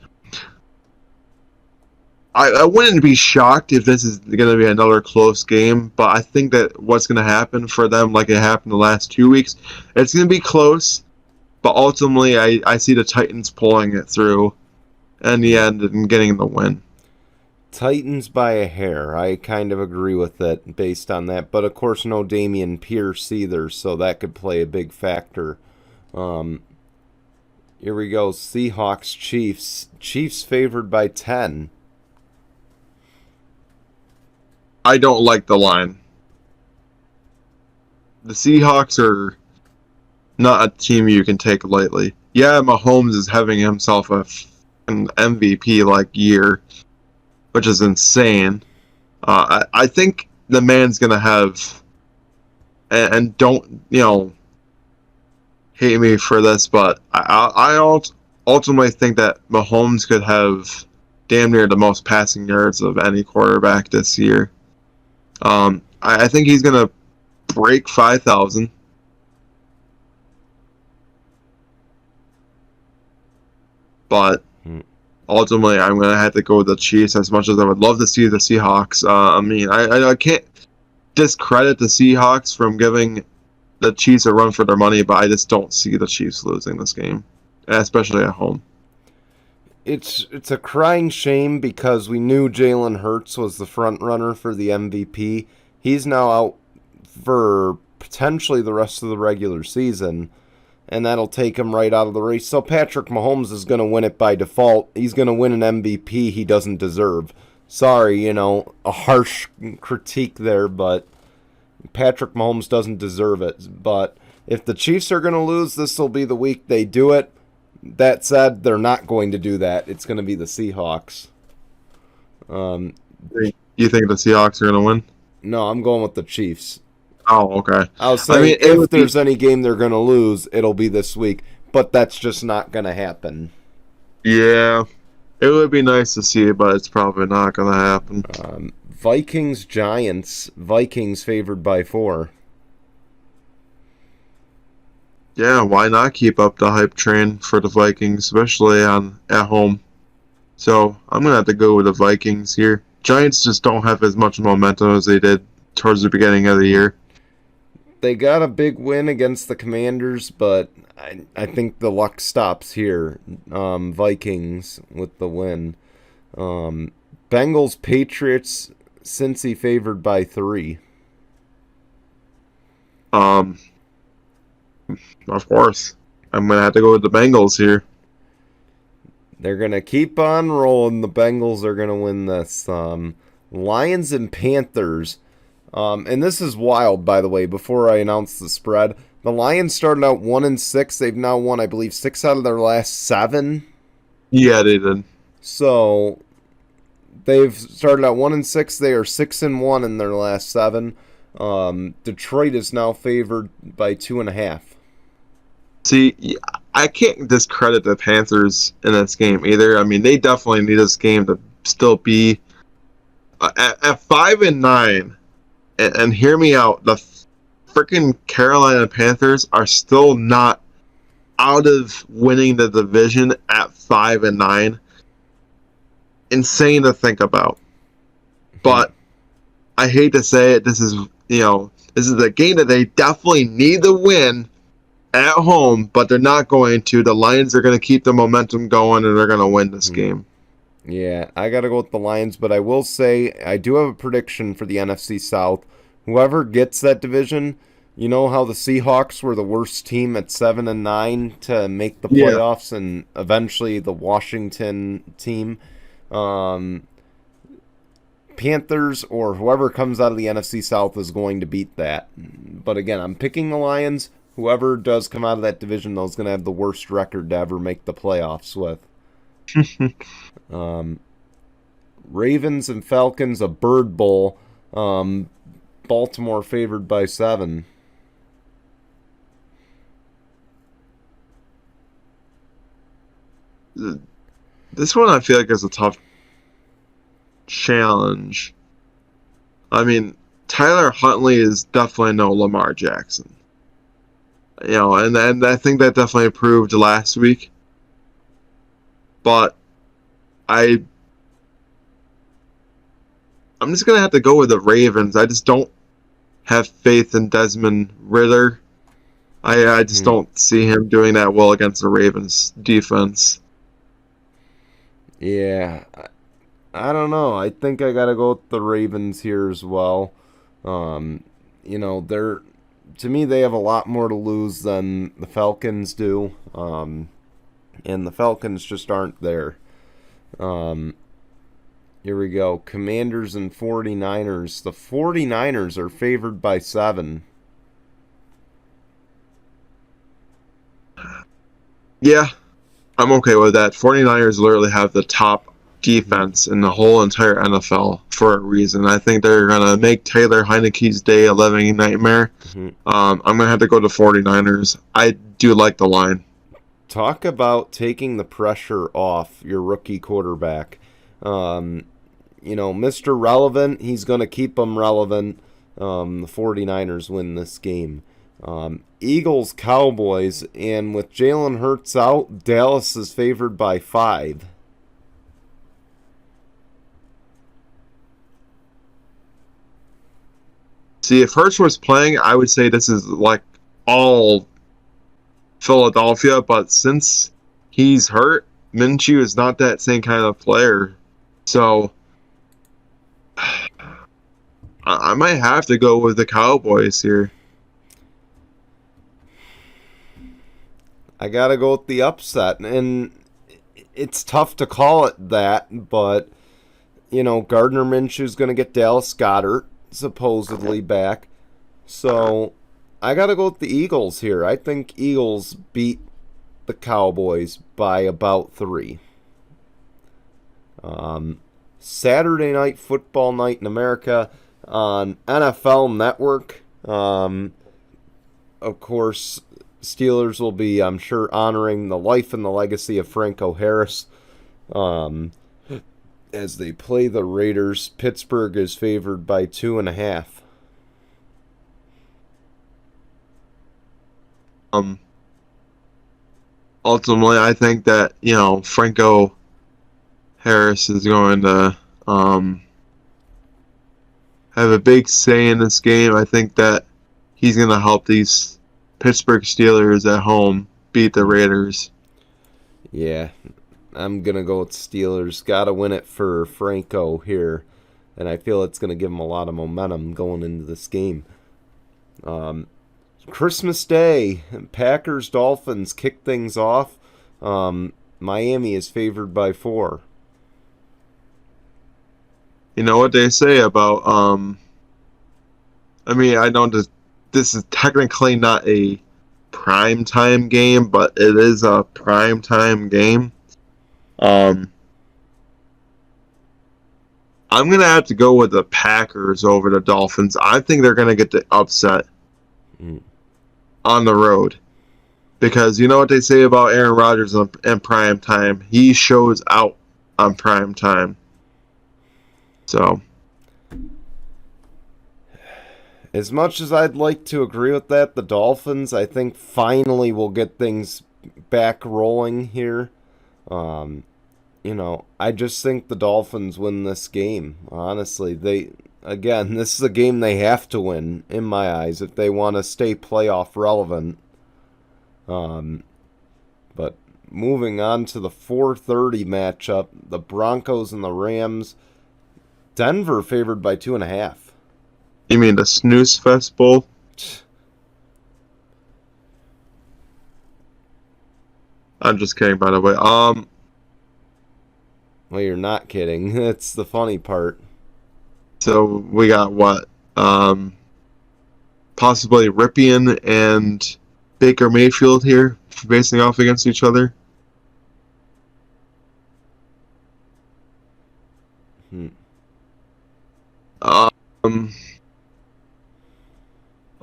I wouldn't be shocked if this is going to be another close game, but I think that what's going to happen for them, like it happened the last 2 weeks, it's going to be close, but ultimately I see the Titans pulling it through in the end and getting the win. Titans by a hair. I kind of agree with it based on that, but of course no Dameon Pierce either, so that could play a big factor. Here we go. Seahawks, Chiefs. Chiefs favored by 10. I don't like the line. The Seahawks are not a team you can take lightly. Yeah, Mahomes is having himself an MVP-like year, which is insane. I think the man's going to have, and don't, hate me for this, but I ultimately think that Mahomes could have damn near the most passing yards of any quarterback this year. I think he's going to break 5,000. But ultimately, I'm going to have to go with the Chiefs as much as I would love to see the Seahawks. I can't discredit the Seahawks from giving the Chiefs a run for their money, but I just don't see the Chiefs losing this game, especially at home. It's a crying shame because we knew Jalen Hurts was the front runner for the MVP. He's now out for potentially the rest of the regular season, and that'll take him right out of the race. So Patrick Mahomes is going to win it by default. He's going to win an MVP he doesn't deserve. Sorry, a harsh critique there, but Patrick Mahomes doesn't deserve it. But if the Chiefs are going to lose, this will be the week they do it. That said, they're not going to do that. It's going to be the Seahawks. You think the Seahawks are going to win? No, I'm going with the Chiefs. Oh, okay. I was saying if there's any game they're going to lose, it'll be this week. But that's just not going to happen. Yeah. It would be nice to see, but it's probably not going to happen. Vikings-Giants. Vikings favored by 4. Yeah, why not keep up the hype train for the Vikings, especially at home? So I'm going to have to go with the Vikings here. Giants just don't have as much momentum as they did towards the beginning of the year. They got a big win against the Commanders, but I think the luck stops here. Vikings with the win. Bengals Patriots, Cincy favored by 3. Of course, I'm gonna have to go with the Bengals here. They're gonna keep on rolling. The Bengals are gonna win this. Lions and Panthers. And this is wild, by the way. Before I announce the spread, the Lions started out 1-6. They've now won, I believe, 6 out of their last 7. Yeah, they did. So they've started out 1-6. They are 6-1 in their last 7. Detroit is now favored by 2.5. See, I can't discredit the Panthers in this game either. I mean, they definitely need this game to still be at 5-9. And hear me out. The freaking Carolina Panthers are still not out of winning the division at 5-9. Insane to think about. But I hate to say it. This is a game that they definitely need to win at home, but they're not going to. The Lions are going to keep the momentum going, and they're going to win this game. Yeah, I got to go with the Lions, but I will say I do have a prediction for the NFC South. Whoever gets that division, you know how the Seahawks were the worst team at 7-9 to make the playoffs, and eventually the Washington team, Panthers or whoever comes out of the NFC South is going to beat that. But again, I'm picking the Lions. Whoever does come out of that division, though, is going to have the worst record to ever make the playoffs with. Ravens and Falcons, a bird bowl. Baltimore favored by 7. This one I feel like is a tough challenge. I mean, Tyler Huntley is definitely no Lamar Jackson. And I think that definitely proved last week. But I'm just going to have to go with the Ravens. I just don't have faith in Desmond Ridder. I just don't see him doing that well against the Ravens defense. Yeah, I don't know. I think I got to go with the Ravens here as well. To me, they have a lot more to lose than the Falcons do. And the Falcons just aren't there. Here we go. Commanders and 49ers. The 49ers are favored by 7. Yeah, I'm okay with that. 49ers literally have the top defense in the whole entire NFL for a reason. I think they're going to make Taylor Heineke's day a living nightmare. I'm going to have to go to 49ers. I do like the line. Talk about taking the pressure off your rookie quarterback. Mr. Relevant, he's going to keep them relevant. The 49ers win this game. Eagles, Cowboys, and with Jalen Hurts out, Dallas is favored by 5. See, if Hurts was playing, I would say this is like all Philadelphia, but since he's hurt, Minshew is not that same kind of player. So I might have to go with the Cowboys here. I got to go with the upset. And it's tough to call it that, but, Gardner Minshew's going to get Dallas Goedert supposedly back. So I got to go with the Eagles here. I think Eagles beat the Cowboys by about 3. Saturday night football night in America on NFL Network. Of course, Steelers will be, I'm sure, honoring the life and the legacy of Franco Harris as they play the Raiders. Pittsburgh is favored by 2.5. Ultimately, I think that, Franco Harris is going to have a big say in this game. I think that he's going to help these Pittsburgh Steelers at home beat the Raiders. Yeah, I'm going to go with Steelers. Got to win it for Franco here, and I feel it's going to give him a lot of momentum going into this game. Christmas Day, Packers-Dolphins kick things off. Miami is favored by 4. You know what they say about, I mean, I know this is technically not a prime time game, but it is a prime time game. I'm going to have to go with the Packers over the Dolphins. I think they're going to get the upset on the road. Because you know what they say about Aaron Rodgers in prime time? He shows out on prime time. So, as much as I'd like to agree with that, the Dolphins, I think, finally will get things back rolling here. I just think the Dolphins win this game. Honestly, this is a game they have to win, in my eyes, if they want to stay playoff relevant. But moving on to the 4:30 matchup, the Broncos and the Rams. Denver favored by 2.5. You mean the Snooze Fest Bowl? I'm just kidding, by the way. Well, you're not kidding. That's the funny part. So we got what? Possibly Ripien and Baker Mayfield here facing off against each other.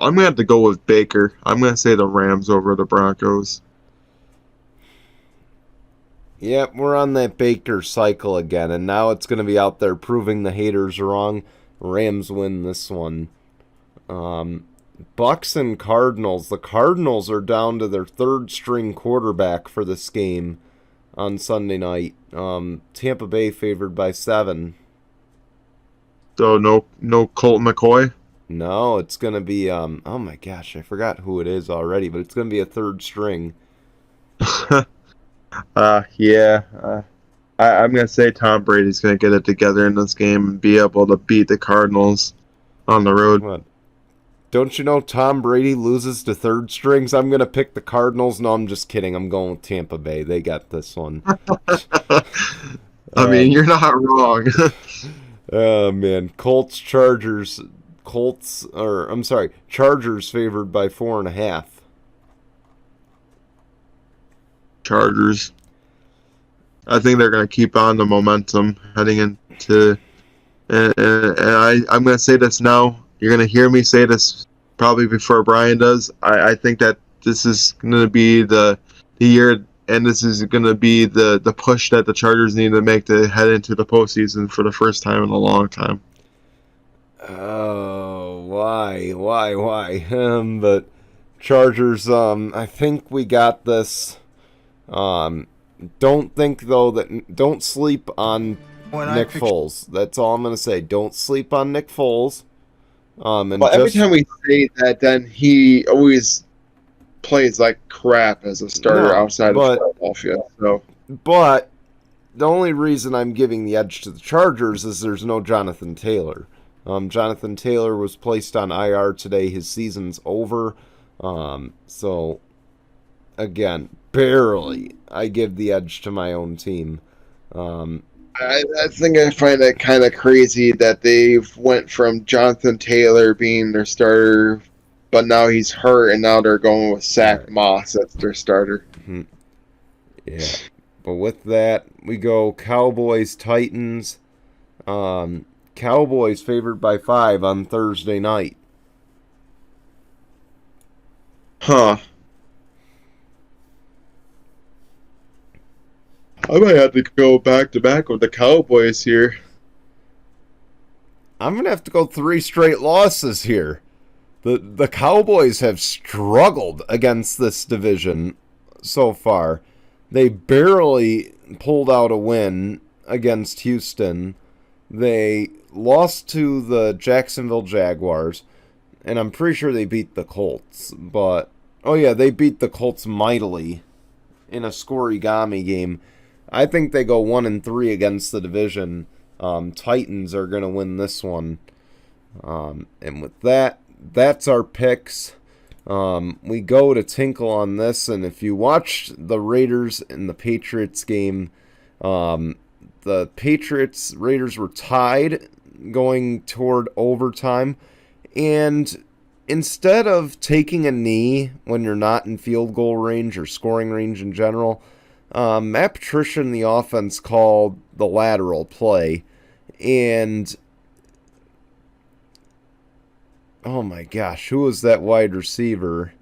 I'm going to have to go with Baker. I'm going to say the Rams over the Broncos. Yep, we're on that Baker cycle again, and now it's going to be out there proving the haters wrong. Rams win this one. Bucks and Cardinals. The Cardinals are down to their third-string quarterback for this game on Sunday night. Tampa Bay favored by 7. So no Colt McCoy? No, it's going to be, oh my gosh, I forgot who it is already, but it's going to be a third string. Yeah. I'm going to say Tom Brady's going to get it together in this game and be able to beat the Cardinals on the road. What? Don't you know Tom Brady loses to third strings? I'm going to pick the Cardinals. No, I'm just kidding. I'm going with Tampa Bay. They got this one. I mean, you're not wrong. Oh, man. Chargers favored by 4.5. Chargers. I think they're going to keep on the momentum heading into... And I'm going to say this now. You're going to hear me say this probably before Brian does. I think that this is going to be the year, and this is going to be the push that the Chargers need to make to head into the postseason for the first time in a long time. Oh, why? But Chargers, I think we got this. Don't think, though, don't sleep on Nick Foles. That's all I'm going to say. Don't sleep on Nick Foles. Every time we say that, then he always plays like crap as a starter outside of Philadelphia. So, but the only reason I'm giving the edge to the Chargers is there's no Jonathan Taylor. Jonathan Taylor was placed on IR today. His season's over. So, again, barely I give the edge to my own team. I think I find it kind of crazy that they went from Jonathan Taylor being their starter, but now he's hurt, and now they're going with Zach Moss as their starter. Mm-hmm. Yeah, but with that, we go Cowboys-Titans. Cowboys favored by 5 on Thursday night. Huh. I might have to go back-to-back with the Cowboys here. I'm going to have to go 3 straight losses here. The Cowboys have struggled against this division so far. They barely pulled out a win against Houston. They lost to the Jacksonville Jaguars. and I'm pretty sure they beat the Colts, but oh yeah, they beat the Colts mightily in a scoregami game. I think they go 1-3 against the division. Titans are going to win this one. And with that, that's our picks. We go to Tinkle on this, and if you watched the Raiders and the Patriots game, the Raiders were tied going toward overtime, and instead of taking a knee when you're not in field goal range or scoring range in general, Matt Patricia and the offense called the lateral play, and oh my gosh, who was that wide receiver?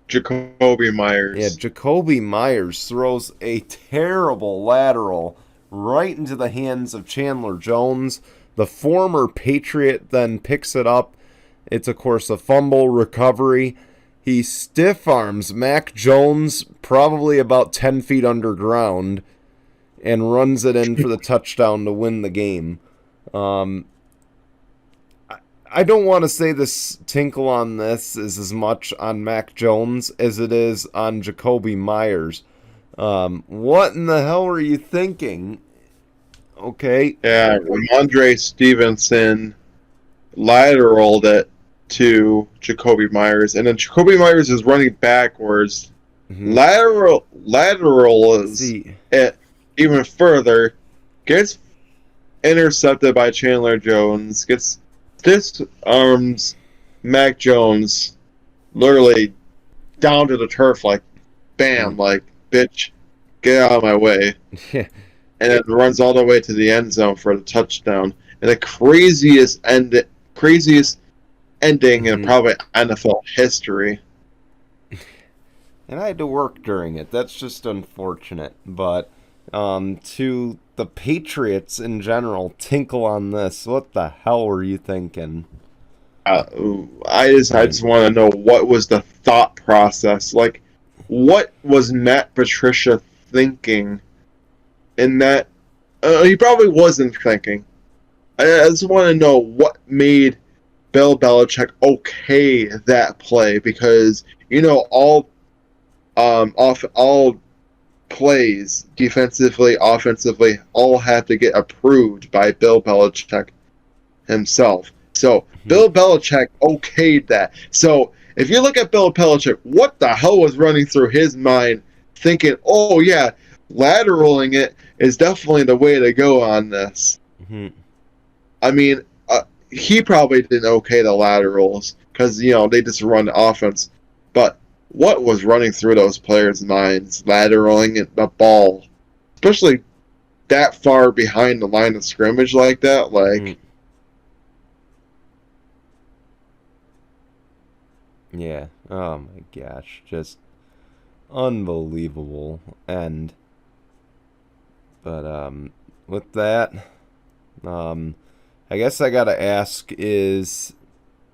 Jacoby Myers. Yeah, Jacoby Myers throws a terrible lateral right into the hands of Chandler Jones. The former Patriot then picks it up. It's, of course, a fumble recovery. He stiff arms Mac Jones probably about 10 feet underground and runs it in for the touchdown to win the game. I don't want to say this Tinkle on this is as much on Mac Jones as it is on Jacoby Myers. What in the hell were you thinking? Okay. Yeah, Ramondre Stevenson lateraled it to Jacoby Myers, and then Jacoby Myers is running backwards. Mm-hmm. Lateral is it even further, gets intercepted by Chandler Jones, gets disarms Mac Jones literally down to the turf, like, bam, like, bitch, get out of my way. And then runs all the way to the end zone for the touchdown. And the craziest ending in probably NFL history. And I had to work during it. That's just unfortunate. But to the Patriots in general, Tinkle on this. What the hell were you thinking? I just want to know what was the thought process. Like, what was Matt Patricia thinking in that? He probably wasn't thinking. I just want to know what made Bill Belichick okay that play, because all plays defensively, offensively, all have to get approved by Bill Belichick himself. So Bill Belichick okayed that. So if you look at Bill Belichick, what the hell was running through his mind, thinking, oh yeah, lateraling it is definitely the way to go on this. Mm-hmm. I mean, he probably didn't okay the laterals because they just run the offense, but what was running through those players' minds, lateraling the ball, especially that far behind the line of scrimmage like that? Like, yeah. Oh my gosh, just unbelievable. But with that, I guess I gotta ask: is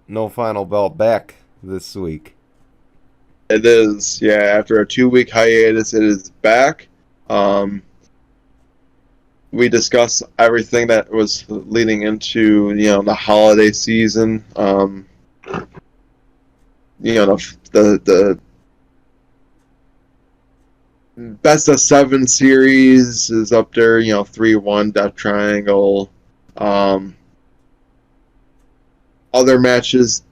No Final Belt back this week? It is, yeah. After a 2-week hiatus, it is back. We discussed everything that was leading into the holiday season. The best of 7 series is up there. 3-1 Death Triangle. Other matches,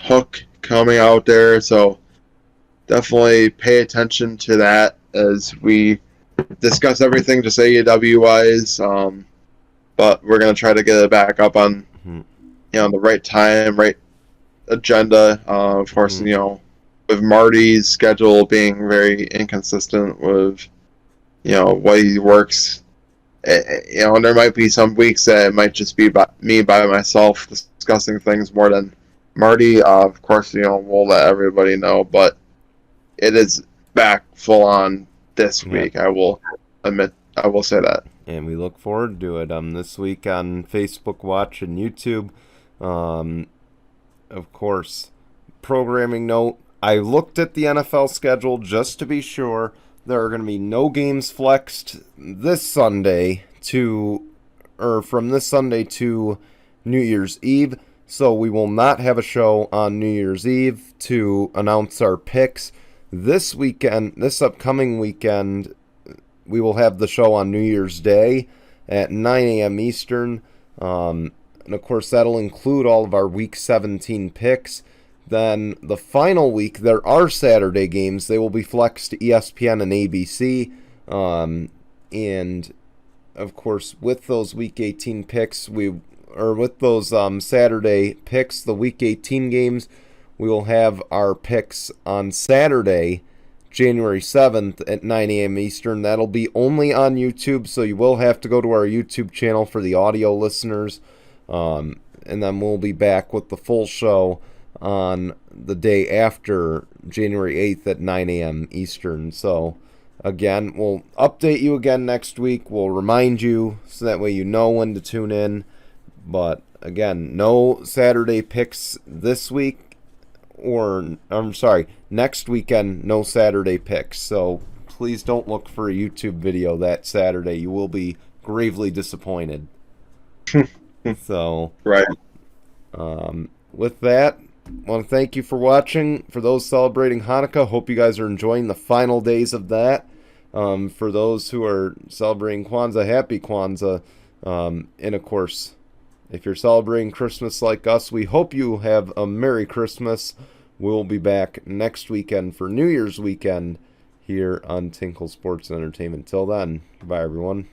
Hook coming out there, so definitely pay attention to that as we discuss everything just AEW wise. But we're gonna try to get it back up on the right time, right agenda. Of course, with Marty's schedule being very inconsistent with what he works. And there might be some weeks that it might just be me by myself discussing things more than Marty. Of course, we'll let everybody know, but it is back full on this week. I will say that. And we look forward to it this week on Facebook Watch and YouTube. Of course, programming note, I looked at the NFL schedule just to be sure. There are going to be no games flexed from this Sunday to New Year's Eve. So we will not have a show on New Year's Eve to announce our picks. This upcoming weekend, we will have the show on New Year's Day at 9 a.m. Eastern. And of course, that'll include all of our Week 17 picks. Then the final week, there are Saturday games. They will be flexed to ESPN and ABC. And of course, with those Week 18 picks, with those Saturday picks, the Week 18 games, we will have our picks on Saturday, January 7th at 9 a.m. Eastern. That'll be only on YouTube, so you will have to go to our YouTube channel for the audio listeners. And then we'll be back with the full show on the day after January 8th at 9 a.m. Eastern. So, again, we'll update you again next week. We'll remind you so that way you know when to tune in. But, again, no Saturday picks this week. Next weekend, no Saturday picks. So please don't look for a YouTube video that Saturday. You will be gravely disappointed. So, right. With that, I want to thank you for watching. For those celebrating Hanukkah, hope you guys are enjoying the final days of that. For those who are celebrating Kwanzaa, happy Kwanzaa. And of course, if you're celebrating Christmas like us, we hope you have a Merry Christmas. We'll be back next weekend for New Year's weekend here on Tinkle Sports and Entertainment. Till then, goodbye, everyone.